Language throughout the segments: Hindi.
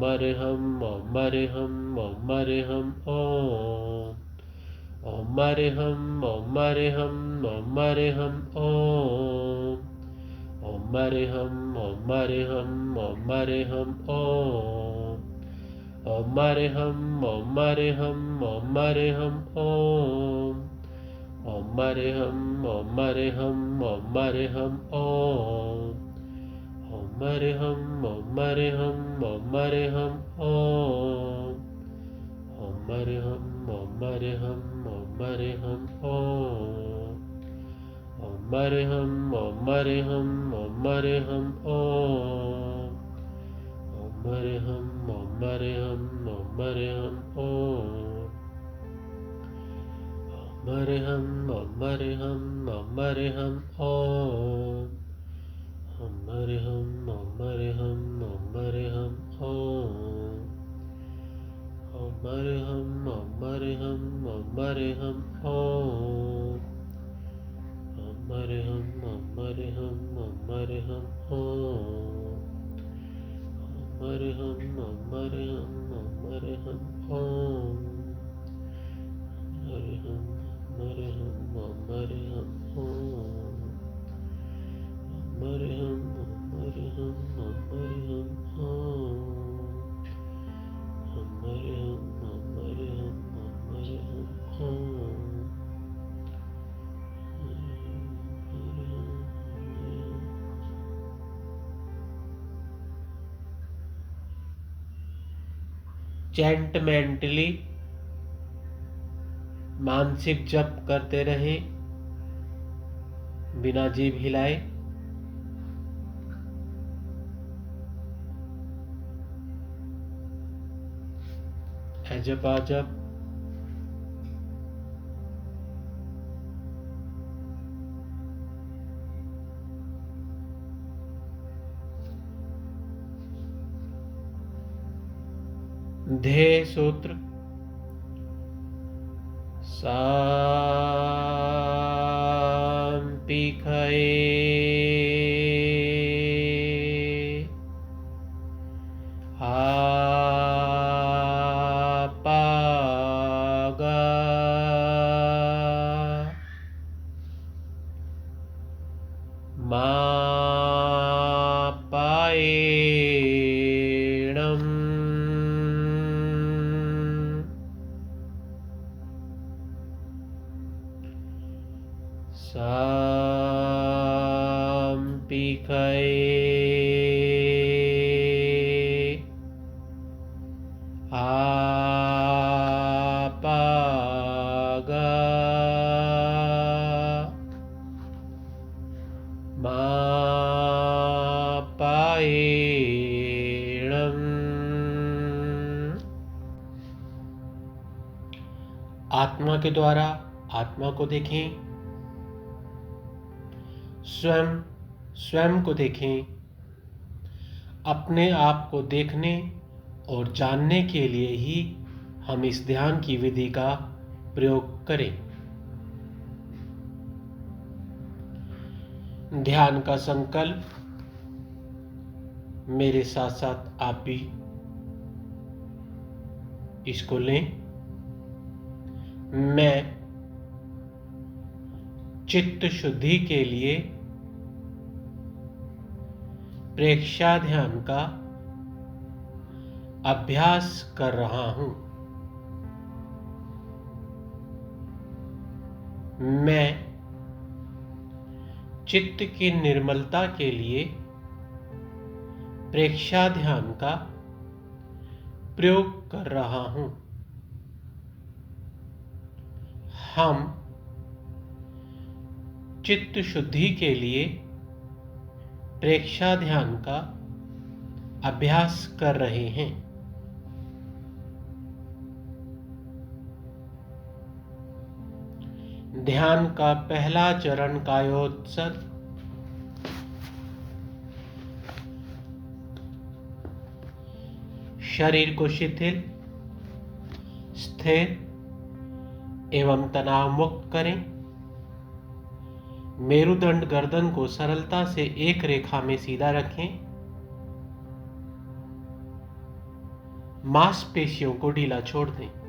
अमरहम अमरहम अमरहम ओम। अमरहम अमरहम अमरहम ओम। अमरहम अमरहम अमरहम ओम। अमरहम अमरहम अमरहम ओम। अमरहम अमरहम अमरहम ओम। अमरहम अमरहम अमरहम ओम। अमरहम अमरहम अमरहम ओम। अमरहम अमरहम अमरहम ओम। अमरहम अमरहम अमरहम ओम। अमरहम अमरहम अमरहम ओम। अमरहम अमरहम अमरहम ओम। अमरहम अमरहम अमरहम ओम। अमरहम अमरहम अमरहम ओम। अमरहम अमरहम अमरहम ओम। अमरहम अमरहम अमरहम ओम। अमरहम अमरहम अमरहम ओम। अमरहम अमरहम अमरहम ओम। चैंट मेंटली मानसिक जप करते रहें बिना जीभ हिलाए। जप ध्येय सूत्र सांपिखये आपागा मापायेणम् सांपिखये आपागा मापायेणम्। आत्मा के द्वारा आत्मा को देखें, स्वयं को देखें। अपने आप को देखने और जानने के लिए ही हम इस ध्यान की विधि का प्रयोग करें। ध्यान का संकल्प मेरे साथ साथ आप भी इसको लें। मैं चित्त शुद्धि के लिए प्रेक्षा ध्यान का अभ्यास कर रहा हूं। मैं चित्त की निर्मलता के लिए प्रेक्षा ध्यान का प्रयोग कर रहा हूं। हम चित्त शुद्धि के लिए प्रेक्षा ध्यान का अभ्यास कर रहे हैं। ध्यान का पहला चरण कायोत्सर्ग। शरीर को शिथिल, स्थिर एवं तनाव मुक्त करें। मेरुदंड गर्दन को सरलता से एक रेखा में सीधा रखें। मांसपेशियों को ढीला छोड़ दें।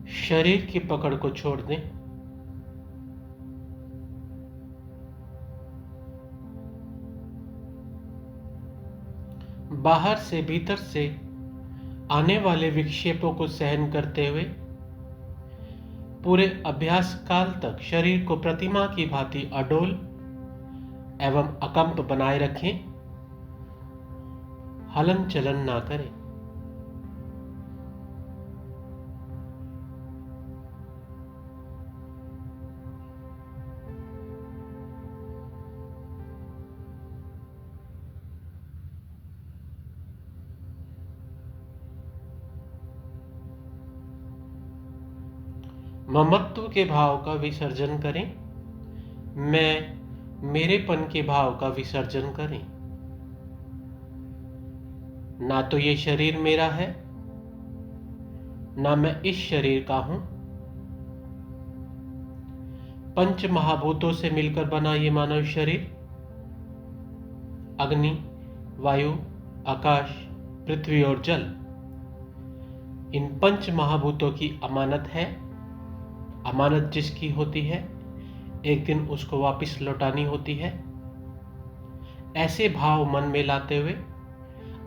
शरीर की पकड़ को छोड़ दें। बाहर से भीतर से आने वाले विक्षेपों को सहन करते हुए पूरे अभ्यास काल तक शरीर को प्रतिमा की भांति अडोल एवं अकंप बनाए रखें। हलन चलन ना करें। ममत्व के भाव का विसर्जन करें। मैं मेरेपन के भाव का विसर्जन करें। ना तो ये शरीर मेरा है, ना मैं इस शरीर का हूं। पंच महाभूतों से मिलकर बना ये मानव शरीर अग्नि, वायु, आकाश, पृथ्वी और जल, इन पंच महाभूतों की अमानत है। अमानत जिसकी होती है एक दिन उसको वापस लौटानी होती है। ऐसे भाव मन में लाते हुए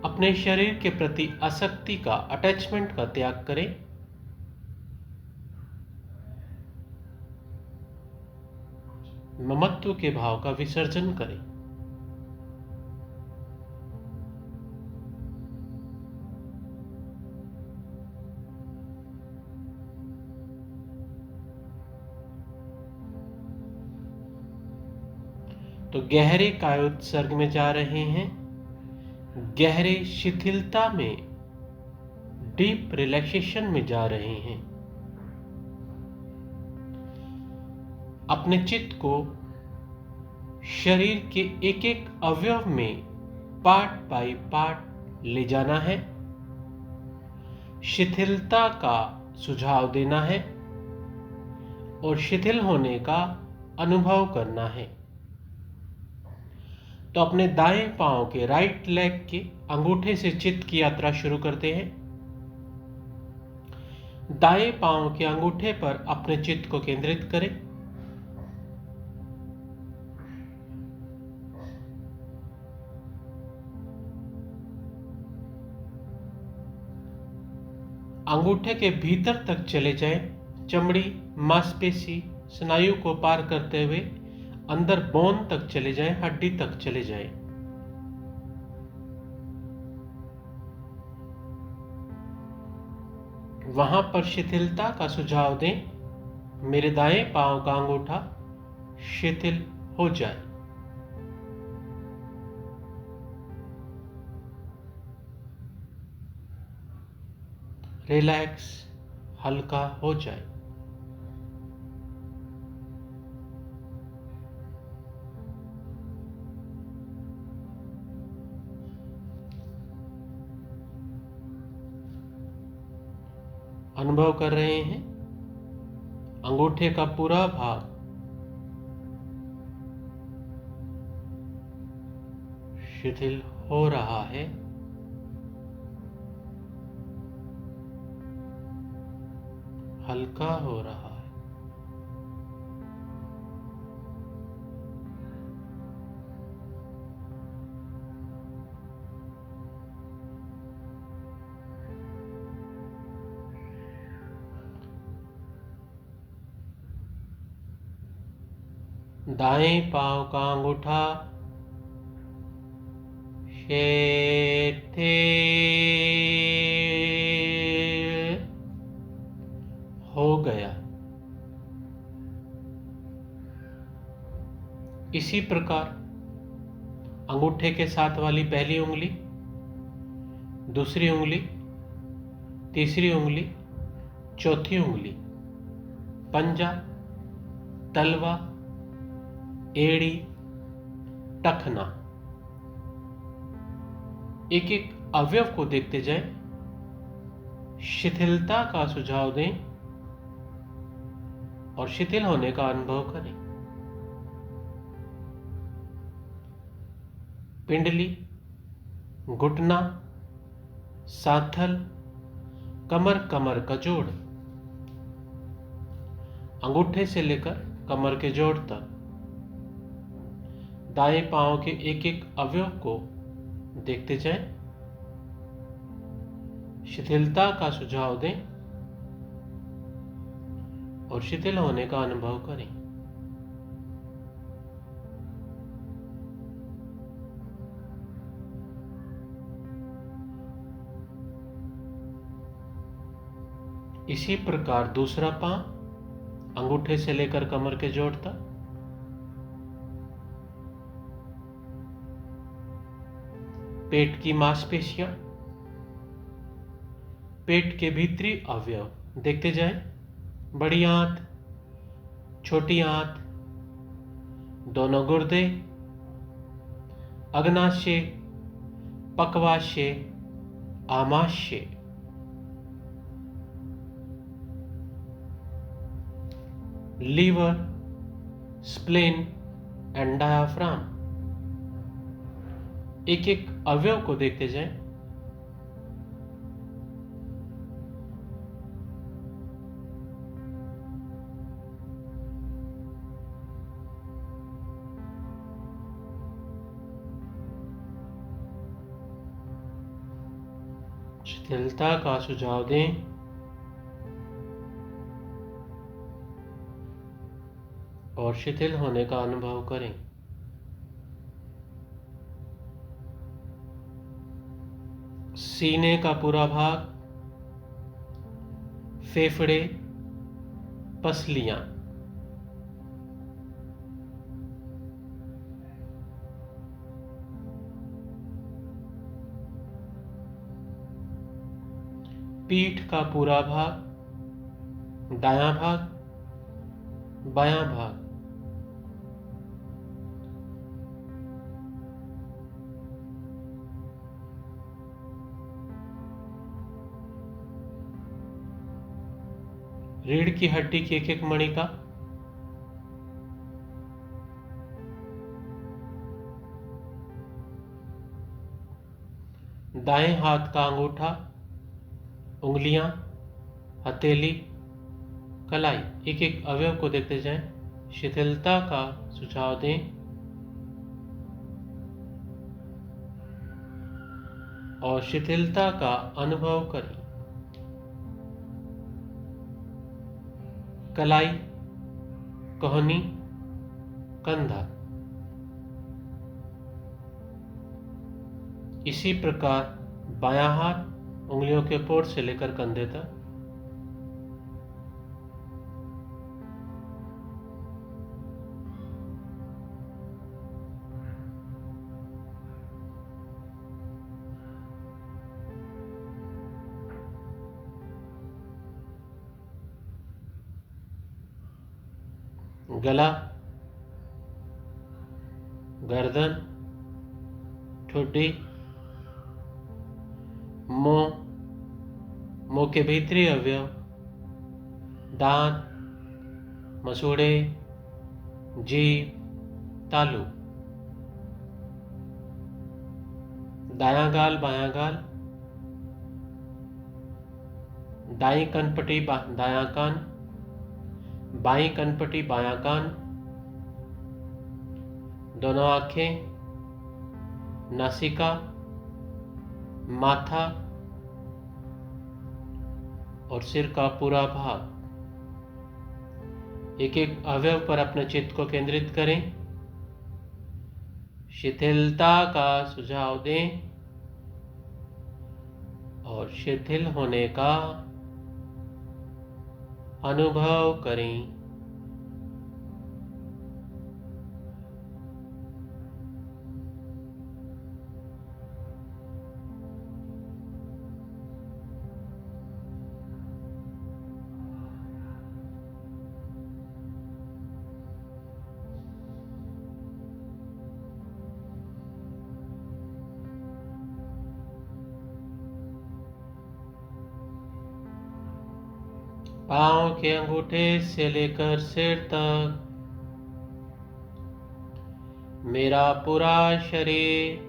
अपने शरीर के प्रति आसक्ति का, अटैचमेंट का त्याग करें। ममत्व के भाव का विसर्जन करें। तो गहरे कायोत्सर्ग में जा रहे हैं, गहरे शिथिलता में, डीप रिलैक्सेशन में जा रहे हैं। अपने चित्त को शरीर के एक एक अवयव में पार्ट बाय पार्ट ले जाना है। शिथिलता का सुझाव देना है और शिथिल होने का अनुभव करना है। तो अपने दाएं पांव के, राइट लेग के अंगूठे से चित्त की यात्रा शुरू करते हैं। दाएं पांव के अंगूठे पर अपने चित्त को केंद्रित करें। अंगूठे के भीतर तक चले जाएं। चमड़ी, मांसपेशी, स्नायु को पार करते हुए अंदर बोन तक चले जाएं, हड्डी तक चले जाएं। वहां पर शिथिलता का सुझाव दें। मेरे दाएं पांव का अंगूठा शिथिल हो जाए। रिलैक्स, हल्का हो जाए। अनुभव कर रहे हैं अंगूठे का पूरा भाग शिथिल हो रहा है। हल्का हो रहा है। दाएं पांव का अंगूठा शिथिल हो गया। इसी प्रकार अंगूठे के साथ वाली पहली उंगली, दूसरी उंगली, तीसरी उंगली, चौथी उंगली, पंजा, तलवा, एड़ी, टखना, एक एक अवयव को देखते जाएं, शिथिलता का सुझाव दें और शिथिल होने का अनुभव करें। पिंडली, घुटना, सांथल, कमर का जोड़, अंगूठे से लेकर कमर के जोड़ तक दाएं पांव के एक एक अवयव को देखते जाएं, शिथिलता का सुझाव दें और शिथिल होने का अनुभव करें। इसी प्रकार दूसरा पांव, अंगूठे से लेकर कमर के जोड़ तक, पेट की मांसपेशियां, पेट के भीतरी अवयव देखते जाएं, बड़ी आंत, छोटी आंत, दोनों गुर्दे, अग्नाशय, पक्वाशय, आमाशय, लीवर, स्प्लेन एंड डायाफ्राम। एक एक अवयव को देखते जाएं, शिथिलता का सुझाव दें और शिथिल होने का अनुभव करें। सीने का पूरा भाग, फेफड़े, पसलियां, पीठ का पूरा भाग, दायां भाग, बायां भाग, रीढ़ की हड्डी की एक एक मणिका, दाएं हाथ का अंगूठा, उंगलियां, हथेली, कलाई, एक एक अवयव को देखते जाएं, शिथिलता का सुझाव दें और शिथिलता का अनुभव करें। कलाई, कोहनी, कंधा। इसी प्रकार बायां हाथ उंगलियों के पोर से लेकर कंधे तक, गला, गर्दन, ठुड्डी, मुंह के भीतरी अवयव, दांत, मसूड़े, जीभ, तालू, दायां गाल, बायां गाल, दाईं कनपटी, दायां कान, बाईं कनपटी, बायां कान, दोनों आंखें, नासिका, माथा और सिर का पूरा भाग। एक एक अवयव पर अपने चित्त को केंद्रित करें, शिथिलता का सुझाव दें और शिथिल होने का अनुभव करें। पांव के अंगूठे से लेकर सिर तक मेरा पूरा शरीर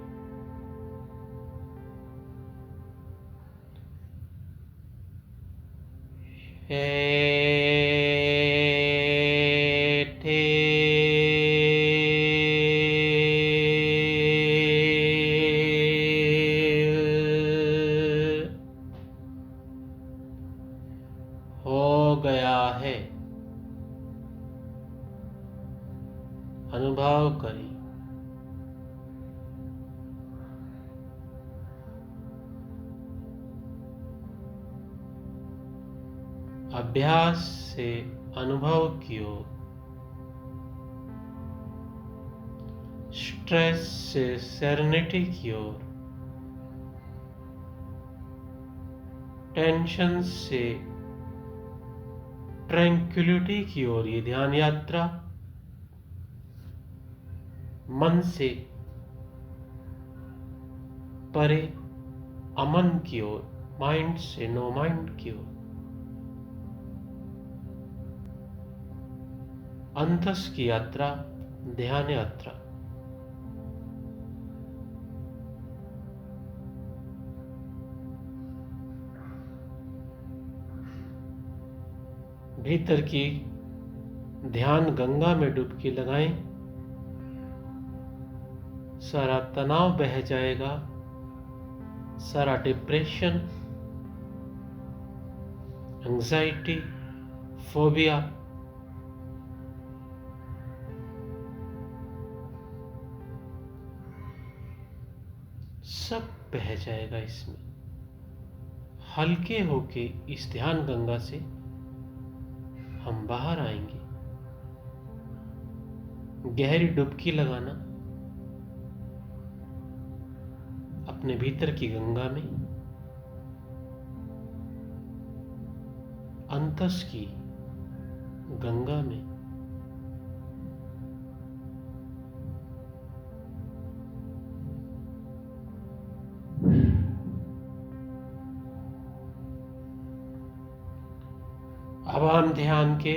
हो गया है। अनुभव करें। अभ्यास से अनुभव कियो, स्ट्रेस से सेरेनिटी की ओर, टेंशन से ट्रैंक्विलिटी की ओर ये ध्यान यात्रा मन से परे अमन की ओर, माइंड से नो माइंड की ओर, अंतस की यात्रा, ध्यान यात्रा। भीतर की ध्यान गंगा में डुबकी लगाएं, सारा तनाव बह जाएगा, सारा डिप्रेशन, एंजाइटी, फोबिया सब बह जाएगा। इसमें हल्के होके इस ध्यान गंगा से हम बाहर आएंगे। गहरी डुबकी लगाना अपने भीतर की गंगा में, अंतस की गंगा में। अब हम ध्यान के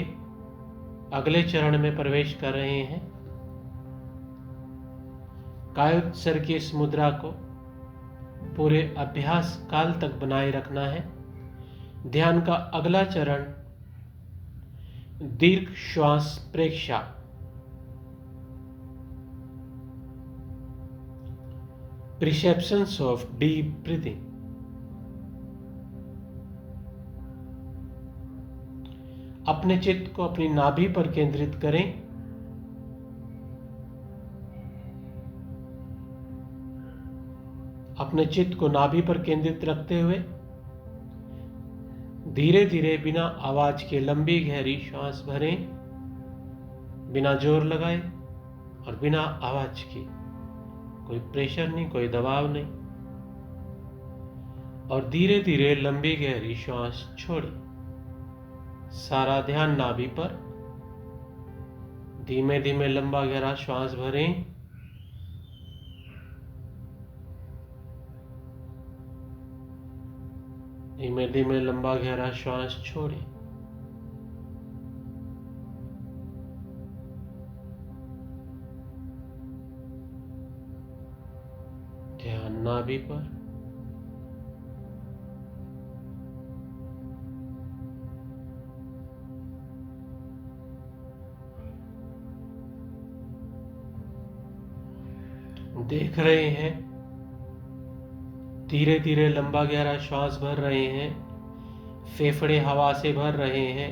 अगले चरण में प्रवेश कर रहे हैं। कायोत्सर्ग की इस मुद्रा को पूरे अभ्यास काल तक बनाए रखना है। ध्यान का अगला चरण दीर्घ श्वास प्रेक्षा। Perceptions of deep breathing। अपने चित्त को अपनी नाभि पर केंद्रित करें। अपने चित्त को नाभि पर केंद्रित रखते हुए धीरे धीरे बिना आवाज के लंबी गहरी श्वास भरें, बिना जोर लगाए और बिना आवाज के। कोई प्रेशर नहीं, कोई दबाव नहीं। और धीरे धीरे लंबी गहरी श्वास छोड़ें। सारा ध्यान नाभि पर। धीमे धीमे लंबा गहरा श्वास भरें। धीमे धीमे लंबा गहरा श्वास छोड़ें। ध्यान नाभि पर। देख रहे हैं धीरे धीरे लंबा गहरा श्वास भर रहे हैं, फेफड़े हवा से भर रहे हैं,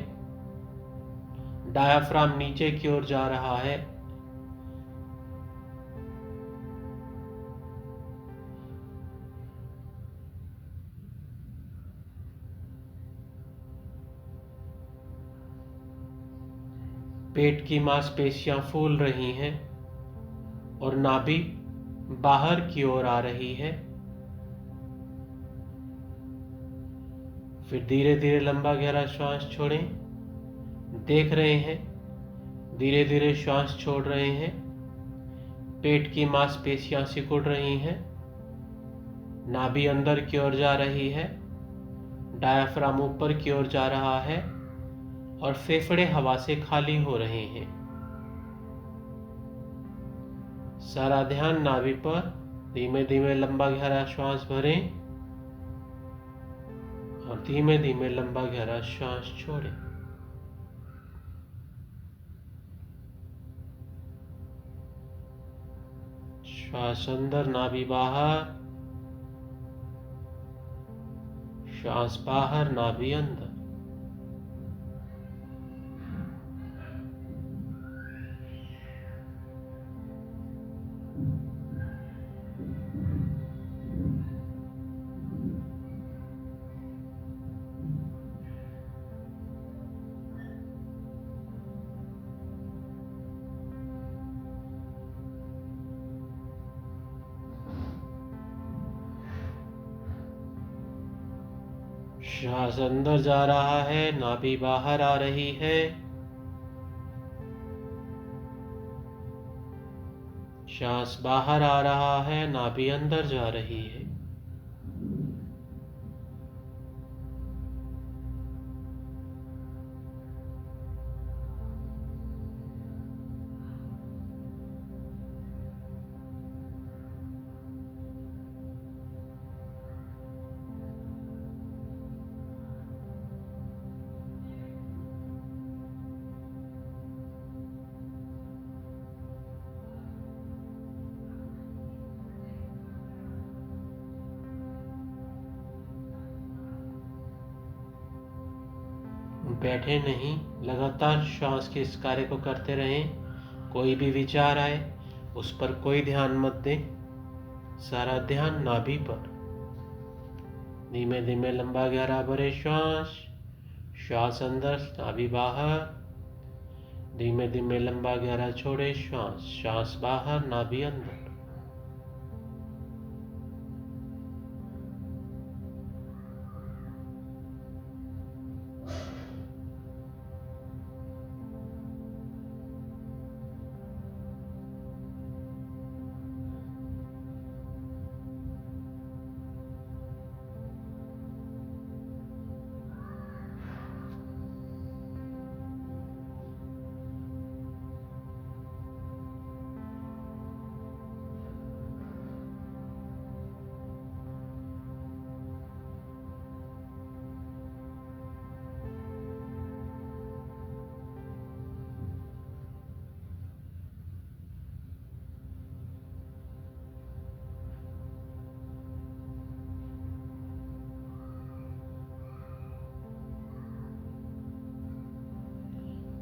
डायाफ्राम नीचे की ओर जा रहा है। पेट की मांसपेशियां फूल रही हैं और नाभि बाहर की ओर आ रही है। फिर धीरे धीरे लंबा गहरा श्वास छोड़ें। देख रहे हैं धीरे धीरे श्वास छोड़ रहे हैं। पेट की मांसपेशियां सिकुड़ रही हैं। नाभि अंदर की ओर जा रही है। डायाफ्राम ऊपर की ओर जा रहा है। और फेफड़े हवा से खाली हो रहे हैं। सारा ध्यान नाभि पर। धीमे धीमे लंबा गहरा श्वास भरें और धीमे धीमे लंबा गहरा श्वास छोड़ें। श्वास अंदर, नाभि बाहर, श्वास बाहर, नाभि अंदर। श्वास अंदर जा रहा है, नाभि बाहर आ रही है। श्वास बाहर आ रहा है, नाभि अंदर जा रही है। बैठे नहीं, लगातार श्वास के इस कार्य को करते रहें। कोई भी विचार आए उस पर कोई ध्यान मत दें, सारा ध्यान नाभि पर। धीमे धीमे लंबा गहरा भरे श्वास, श्वास अंदर, नाभि बाहर। धीमे धीमे लंबा गहरा छोड़े श्वास, श्वास बाहर, नाभि अंदर।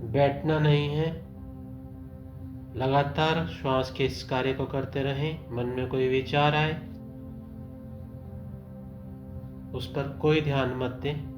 बैठना नहीं है, लगातार श्वास के इस कार्य को करते रहें। मन में कोई विचार आए उस पर कोई ध्यान मत दें।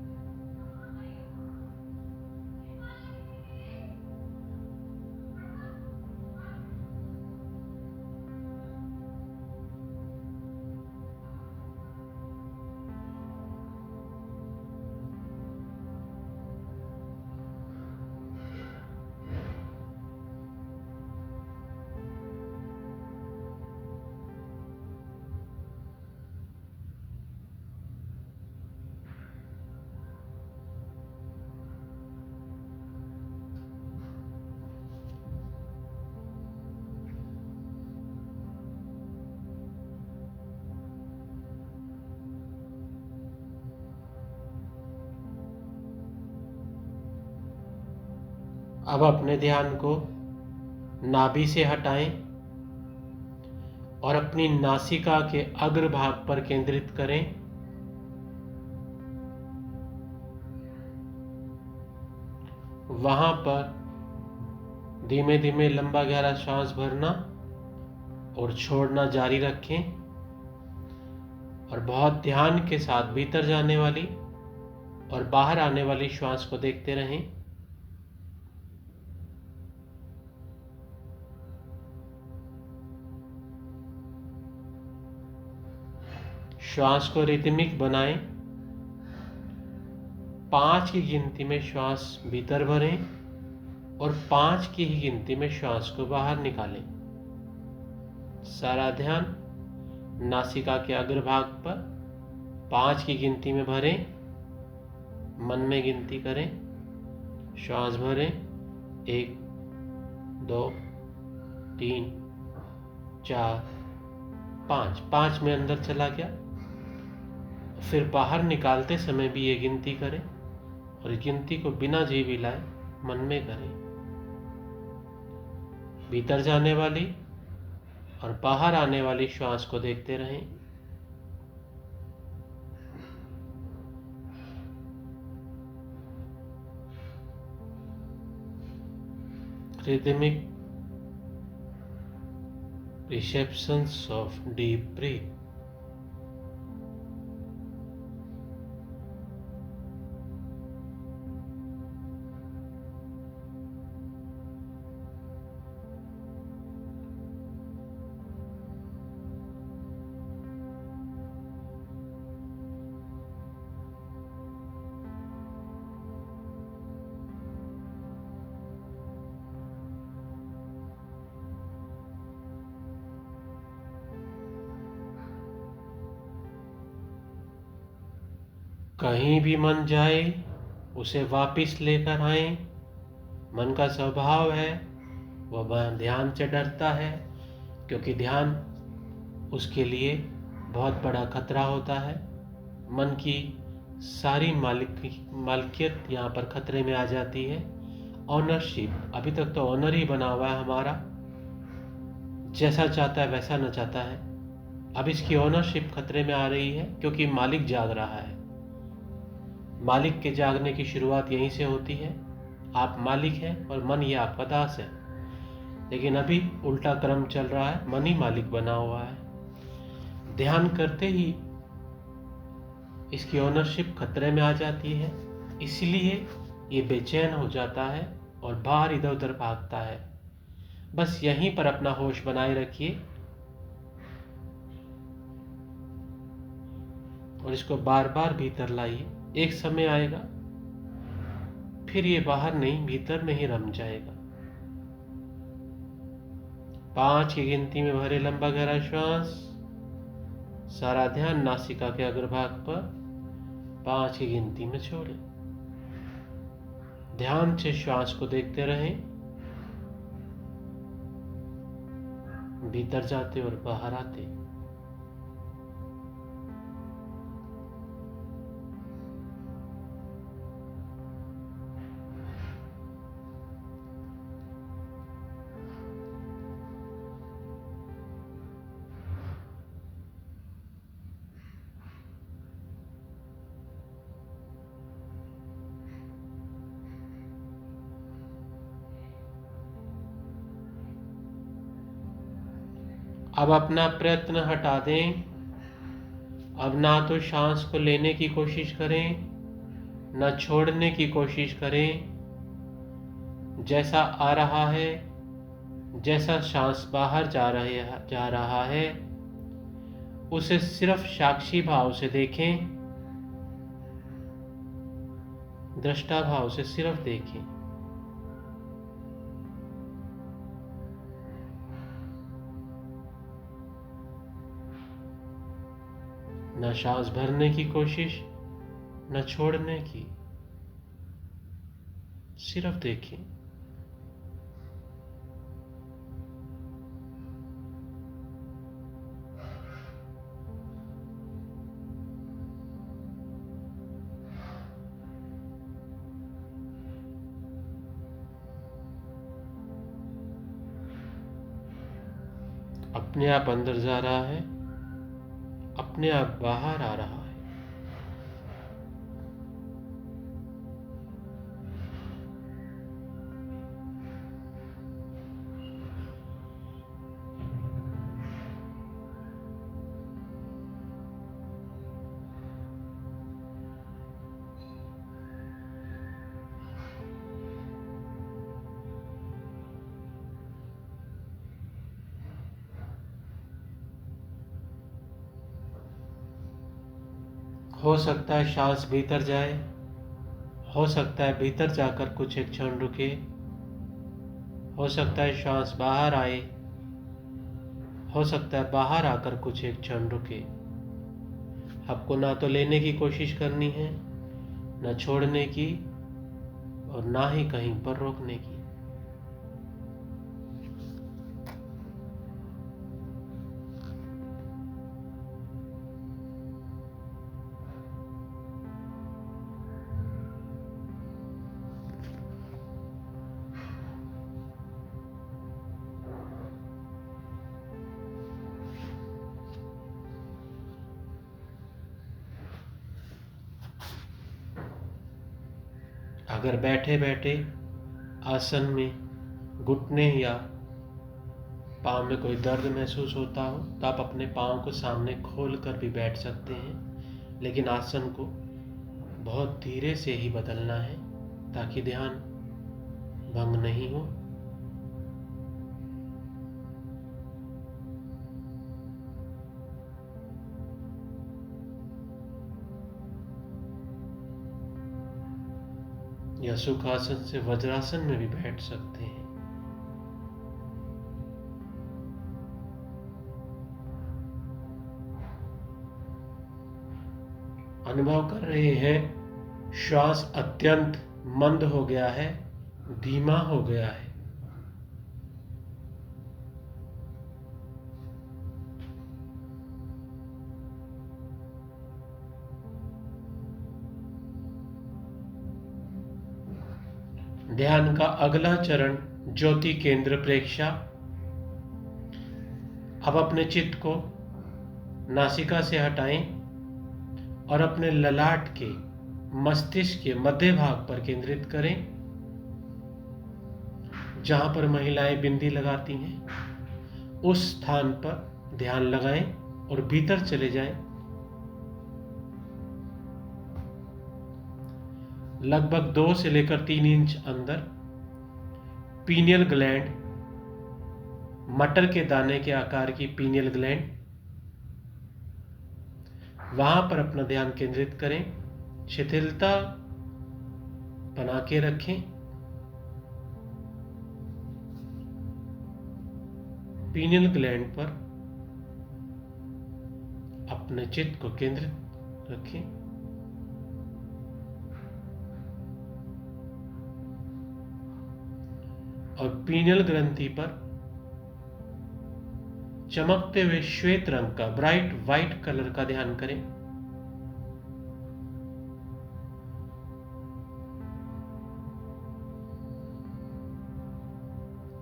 अब अपने ध्यान को नाभि से हटाएं और अपनी नासिका के अग्रभाग पर केंद्रित करें। वहां पर धीमे धीमे लंबा गहरा श्वास भरना और छोड़ना जारी रखें और बहुत ध्यान के साथ भीतर जाने वाली और बाहर आने वाली श्वास को देखते रहें। श्वास को रिदमिक बनाएं। 5 की गिनती में श्वास भीतर भरें और 5 की ही गिनती में श्वास को बाहर निकालें। सारा ध्यान नासिका के अग्रभाग पर 5 की गिनती में भरें। मन में गिनती करें, श्वास भरें, 1 2 3 4 5। 5 में अंदर चला गया। फिर बाहर निकालते समय भी ये गिनती करें और गिनती को बिना जी हिलाए मन में करें। भीतर जाने वाली और बाहर आने वाली श्वास को देखते रहें। Rhythmic receptions of deep breath. कहीं भी मन जाए उसे वापिस लेकर आए। मन का स्वभाव है वह ध्यान से डरता है, क्योंकि ध्यान उसके लिए बहुत बड़ा खतरा होता है। मन की सारी मालिकियत यहाँ पर खतरे में आ जाती है। ऑनरशिप, अभी तक तो ऑनर ही बना हुआ है हमारा, जैसा चाहता है वैसा न चाहता है। अब इसकी ऑनरशिप खतरे में आ रही है, क्योंकि मालिक जाग रहा है। मालिक के जागने की शुरुआत यहीं से होती है। आप मालिक हैं और मन ये आपका दास है। लेकिन अभी उल्टा क्रम चल रहा है, मन ही मालिक बना हुआ है। ध्यान करते ही इसकी ओनरशिप खतरे में आ जाती है, इसलिए ये बेचैन हो जाता है और बाहर इधर उधर भागता है। बस यहीं पर अपना होश बनाए रखिए और इसको बार बार भीतर लाइए। एक समय आएगा फिर ये बाहर नहीं भीतर में ही रम जाएगा। 5 की गिनती में भरे लंबा गहरा श्वास, सारा ध्यान नासिका के अग्रभाग पर। 5 की गिनती में छोड़ें। ध्यान से श्वास को देखते रहें, भीतर जाते और बाहर आते। अब अपना प्रयत्न हटा दें। अब ना तो सांस को लेने की कोशिश करें, न छोड़ने की कोशिश करें। जैसा आ रहा है, जैसा सांस बाहर जा रहा है, उसे सिर्फ साक्षी भाव से देखें, दृष्टा भाव से सिर्फ देखें। न सांस भरने की कोशिश, न छोड़ने की, सिर्फ देखें। अपने आप अंदर जा रहा है, अपने आप बाहर आ रहा है। हो सकता है सांस भीतर जाए, हो सकता है भीतर जाकर कुछ एक क्षण रुके, हो सकता है सांस बाहर आए, हो सकता है बाहर आकर कुछ एक क्षण रुके। आपको ना तो लेने की कोशिश करनी है, न छोड़ने की, और ना ही कहीं पर रोकने की। अगर बैठे बैठे आसन में घुटने या पाँव में कोई दर्द महसूस होता हो तो आप अपने पाँव को सामने खोल कर भी बैठ सकते हैं, लेकिन आसन को बहुत धीरे से ही बदलना है ताकि ध्यान भंग नहीं हो। या सुखासन से वज्रासन में भी बैठ सकते हैं। अनुभव कर रहे हैं श्वास अत्यंत मंद हो गया है, धीमा हो गया है। ध्यान का अगला चरण ज्योति केंद्र प्रेक्षा। अब अपने चित्त को नासिका से हटाएं और अपने ललाट के मस्तिष्क के मध्य भाग पर केंद्रित करें, जहां पर महिलाएं बिंदी लगाती हैं। उस स्थान पर ध्यान लगाएं और भीतर चले जाएं। लगभग 2 से लेकर 3 इंच अंदर पीनियल ग्लैंड, मटर के दाने के आकार की पीनियल ग्लैंड, वहां पर अपना ध्यान केंद्रित करें। शिथिलता बना के रखें। पीनियल ग्लैंड पर अपने चित्त को केंद्रित रखें। और पीनियल ग्रंथि पर चमकते हुए श्वेत रंग का, ब्राइट व्हाइट कलर का ध्यान करें।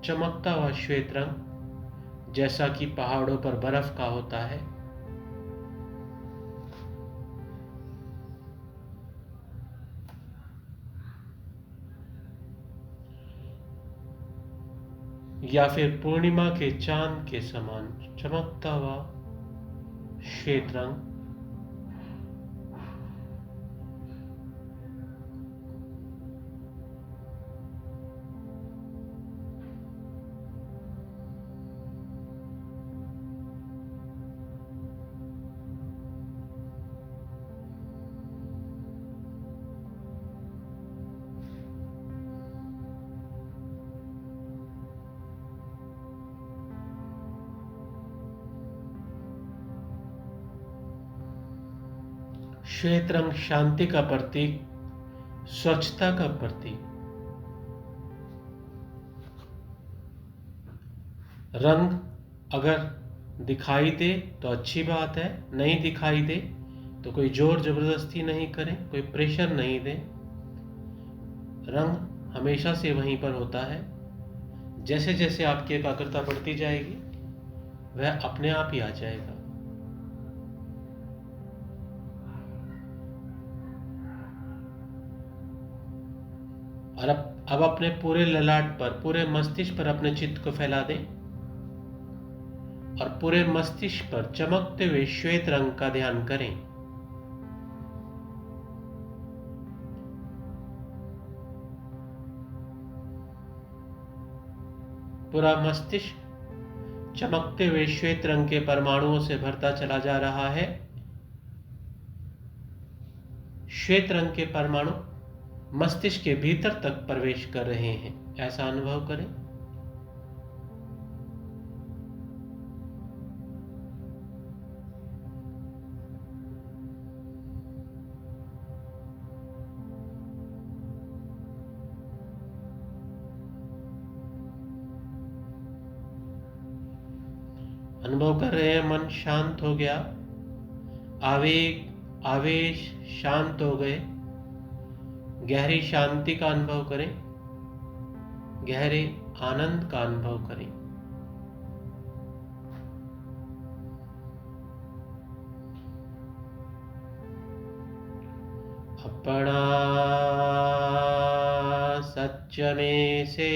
चमकता हुआ श्वेत रंग जैसा कि पहाड़ों पर बर्फ का होता है। या फिर पूर्णिमा के चांद के समान चमकता हुआ श्वेत रंग। श्वेत रंग शांति का प्रतीक, स्वच्छता का प्रतीक। रंग अगर दिखाई दे तो अच्छी बात है, नहीं दिखाई दे तो कोई जोर जबरदस्ती नहीं करें, कोई प्रेशर नहीं दें। रंग हमेशा से वहीं पर होता है। जैसे जैसे आपकी एकाग्रता बढ़ती जाएगी वह अपने आप ही आ जाएगा। और अब अपने पूरे ललाट पर, पूरे मस्तिष्क पर अपने चित्त को फैला दें और पूरे मस्तिष्क पर चमकते हुए श्वेत रंग का ध्यान करें। पूरा मस्तिष्क चमकते हुए श्वेत रंग के परमाणुओं से भरता चला जा रहा है। श्वेत रंग के परमाणु मस्तिष्क के भीतर तक प्रवेश कर रहे हैं, ऐसा अनुभव करें। अनुभव कर रहे हैं मन शांत हो गया, आवेग आवेश शांत हो गए। गहरी शांति का अनुभव करें, गहरे आनंद का अनुभव करें। अपना सच्च में से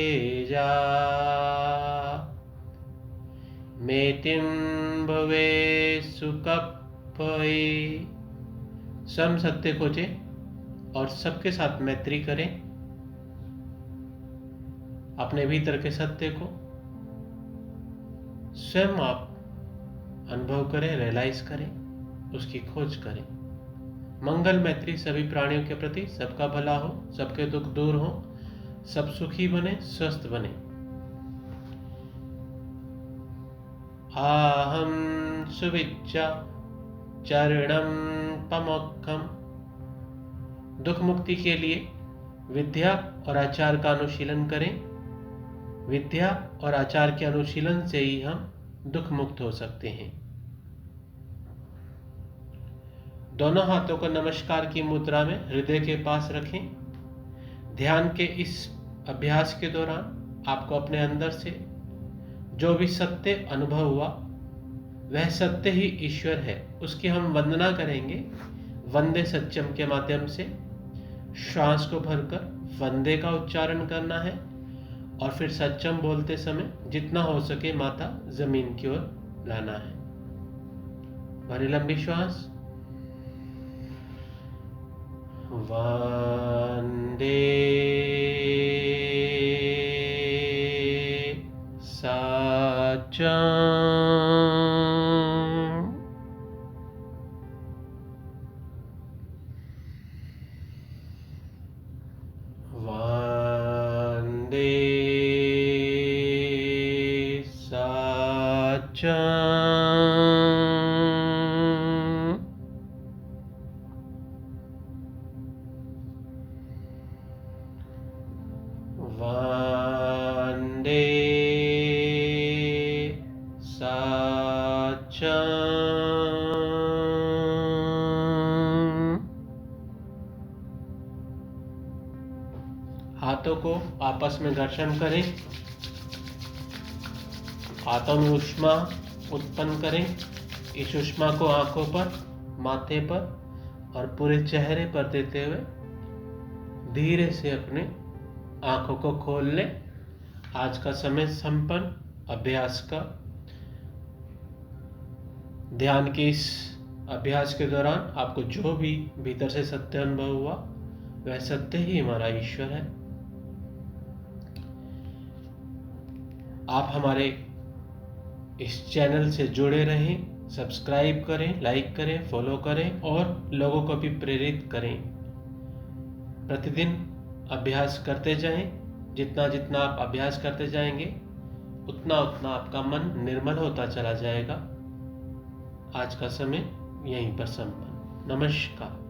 जा मेतिम भवे सुकपय। सम सत्य खोजे और सबके साथ मैत्री करें। अपने भीतर के सत्य को स्वयं आप अनुभव करें, रियलाइज करें, उसकी खोज करें। मंगल मैत्री सभी प्राणियों के प्रति, सबका भला हो, सबके दुख दूर हो, सब सुखी बने, स्वस्थ बने। आहम सुविच्चा चरणम पमोक्षम। दुख मुक्ति के लिए विद्या और आचार का अनुशीलन करें। विद्या और आचार के अनुशीलन से ही हम दुख मुक्त हो सकते हैं। दोनों हाथों को नमस्कार की मुद्रा में हृदय के पास रखें। ध्यान के इस अभ्यास के दौरान आपको अपने अंदर से जो भी सत्य अनुभव हुआ वह सत्य ही ईश्वर है, उसकी हम वंदना करेंगे। वंदे सत्यम के माध्यम से श्वास को भरकर वंदे का उच्चारण करना है और फिर सत्यम बोलते समय जितना हो सके माथा जमीन की ओर लाना है। भरी लंबी श्वास। वंदे सत्यम। वंदे सत्यम। वंदे सत्यम। हाथों को आपस में घर्षण करें, हाथों में ऊष्मा उत्पन्न करें। इस ऊष्मा को आंखों पर, माथे पर और पूरे चेहरे पर देते हुए धीरे से अपने आंखों को खोल लें। आज का समय संपन्न अभ्यास का। ध्यान के इस अभ्यास के दौरान आपको जो भी भीतर से सत्य अनुभव हुआ वह सत्य ही हमारा ईश्वर है। आप हमारे इस चैनल से जुड़े रहें, सब्सक्राइब करें, लाइक करें, फॉलो करें और लोगों को भी प्रेरित करें। प्रतिदिन अभ्यास करते जाएं। जितना जितना आप अभ्यास करते जाएंगे उतना उतना आपका मन निर्मल होता चला जाएगा। आज का समय यहीं पर संपन्न। नमस्कार।